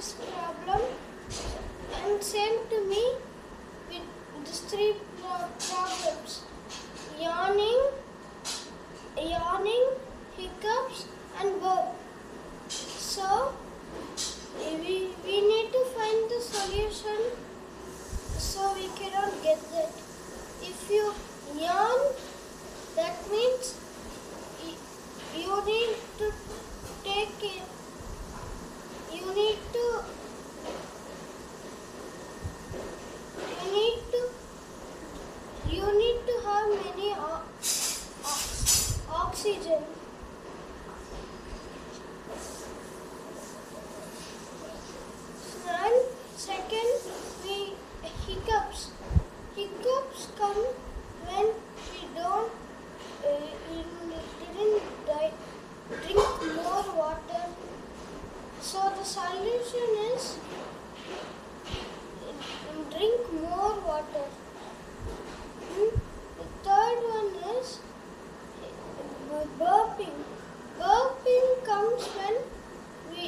this problem and same to me with these three problems: yawning, hiccups, and burp. So we need to find the solution, so we cannot get that. If you yawn, that means you need to take it. You need to have many oxygen. And second, hiccups. Hiccups come when we didn't drink more water. So the solution is drink more water. The third one is burping. Burping comes when we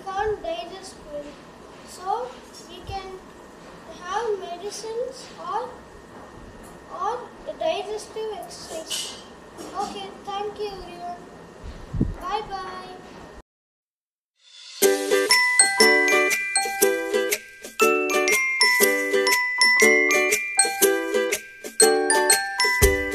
can't digest well. So we can have medicines or digestive exercise. Okay, thank you.